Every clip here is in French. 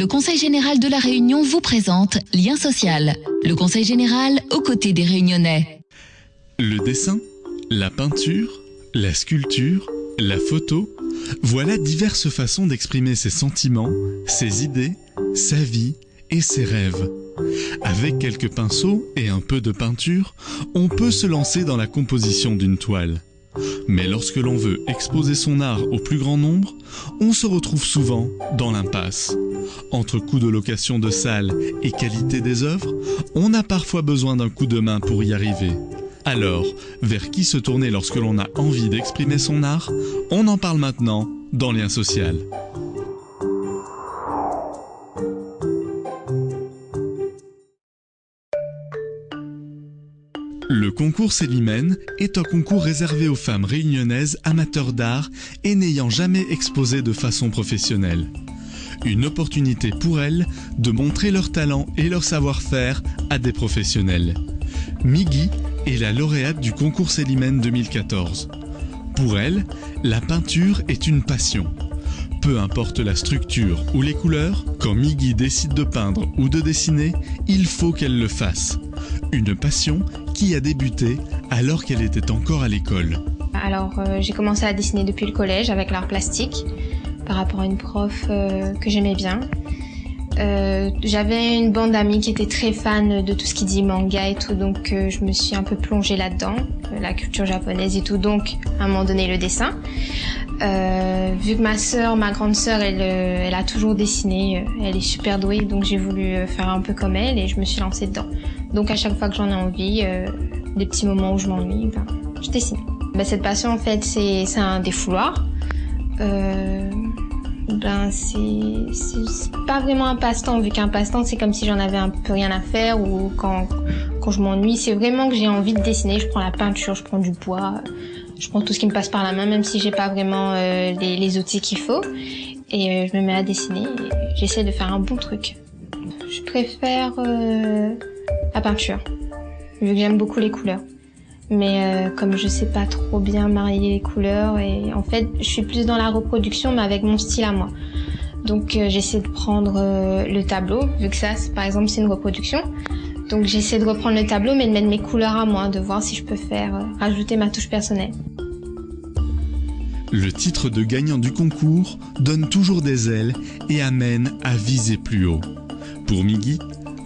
Le Conseil général de la Réunion vous présente Lien social. Le Conseil général aux côtés des Réunionnais. Le dessin, la peinture, la sculpture, la photo, voilà diverses façons d'exprimer ses sentiments, ses idées, sa vie et ses rêves. Avec quelques pinceaux et un peu de peinture, on peut se lancer dans la composition d'une toile. Mais lorsque l'on veut exposer son art au plus grand nombre, on se retrouve souvent dans l'impasse. Entre coût de location de salles et qualité des œuvres, on a parfois besoin d'un coup de main pour y arriver. Alors, vers qui se tourner lorsque l'on a envie d'exprimer son art? On en parle maintenant dans Lien social. Le concours Célimène est un concours réservé aux femmes réunionnaises amateurs d'art et n'ayant jamais exposé de façon professionnelle. Une opportunité pour elles de montrer leur talent et leur savoir-faire à des professionnels. Migui est la lauréate du concours Célimène 2014. Pour elle, la peinture est une passion. Peu importe la structure ou les couleurs, quand Migui décide de peindre ou de dessiner, il faut qu'elle le fasse. Une passion qui a débuté alors qu'elle était encore à l'école. Alors j'ai commencé à dessiner depuis le collège avec l'art plastique par rapport à une prof que j'aimais bien. J'avais une bande d'amis qui étaient très fans de tout ce qui dit manga et tout, donc je me suis un peu plongée là-dedans, la culture japonaise et tout, donc à un moment donné le dessin. Vu que ma grande sœur, elle a toujours dessiné, elle est super douée, donc j'ai voulu faire un peu comme elle et je me suis lancée dedans. Donc à chaque fois que j'en ai envie, des petits moments où je m'ennuie, je dessine. Cette passion en fait c'est un défouloir. C'est pas vraiment un passe-temps, vu qu'un passe-temps c'est comme si j'en avais un peu rien à faire ou quand je m'ennuie, c'est vraiment que j'ai envie de dessiner, je prends la peinture, je prends du bois, je prends tout ce qui me passe par la main même si j'ai pas vraiment les outils qu'il faut et je me mets à dessiner et j'essaie de faire un bon truc. Je préfère la peinture, vu que j'aime beaucoup les couleurs. Mais comme je sais pas trop bien marier les couleurs et en fait je suis plus dans la reproduction mais avec mon style à moi. Donc j'essaie de prendre le tableau, vu que ça par exemple c'est une reproduction. Donc j'essaie de reprendre le tableau mais de mettre mes couleurs à moi, de voir si je peux faire rajouter ma touche personnelle. Le titre de gagnant du concours donne toujours des ailes et amène à viser plus haut. Pour Migui,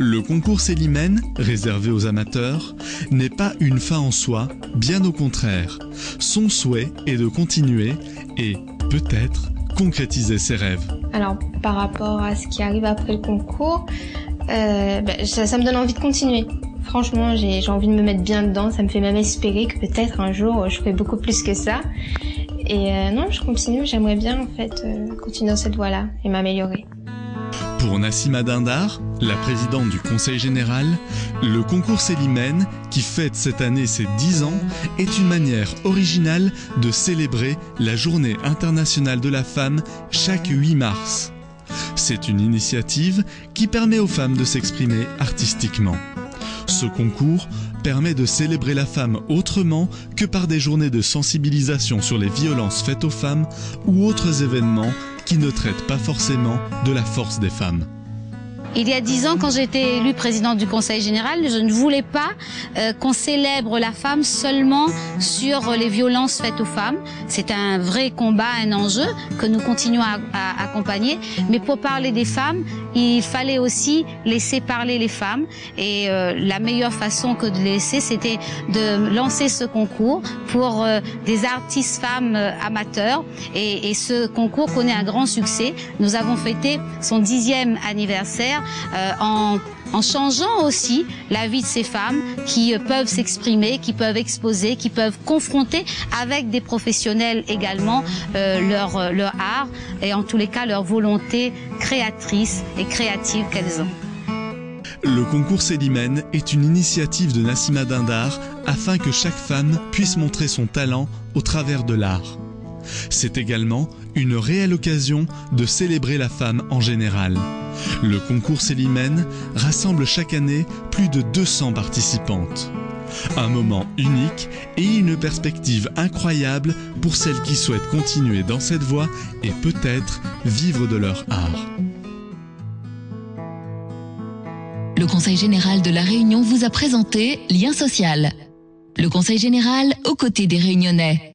le concours Célimène, réservé aux amateurs, n'est pas une fin en soi, bien au contraire. Son souhait est de continuer et, peut-être, concrétiser ses rêves. Alors, par rapport à ce qui arrive après le concours, ça me donne envie de continuer. Franchement, j'ai envie de me mettre bien dedans, ça me fait même espérer que peut-être un jour je ferai beaucoup plus que ça. Et non, je continue, j'aimerais bien en fait continuer dans cette voie-là et m'améliorer. Pour Nassima Dindar, la présidente du Conseil général, le concours Célimène, qui fête cette année ses 10 ans, est une manière originale de célébrer la Journée internationale de la femme chaque 8 mars. C'est une initiative qui permet aux femmes de s'exprimer artistiquement. Ce concours permet de célébrer la femme autrement que par des journées de sensibilisation sur les violences faites aux femmes ou autres événements qui ne traitent pas forcément de la force des femmes. Il y a 10 ans, quand j'ai été élue présidente du Conseil général, je ne voulais pas qu'on célèbre la femme seulement sur les violences faites aux femmes. C'est un vrai combat, un enjeu que nous continuons à accompagner. Mais pour parler des femmes, il fallait aussi laisser parler les femmes. Et la meilleure façon que de les laisser, c'était de lancer ce concours pour des artistes femmes amateurs. Et ce concours connaît un grand succès. Nous avons fêté son 10e anniversaire en changeant aussi la vie de ces femmes qui peuvent s'exprimer, qui peuvent exposer, qui peuvent confronter avec des professionnels également leur art et en tous les cas leur volonté créatrice et créative qu'elles ont. Le concours Célimène est une initiative de Nassima Dindar afin que chaque femme puisse montrer son talent au travers de l'art. C'est également une réelle occasion de célébrer la femme en général. Le concours Célimène rassemble chaque année plus de 200 participantes. Un moment unique et une perspective incroyable pour celles qui souhaitent continuer dans cette voie et peut-être vivre de leur art. Le Conseil général de La Réunion vous a présenté Lien social. Le Conseil général aux côtés des Réunionnais.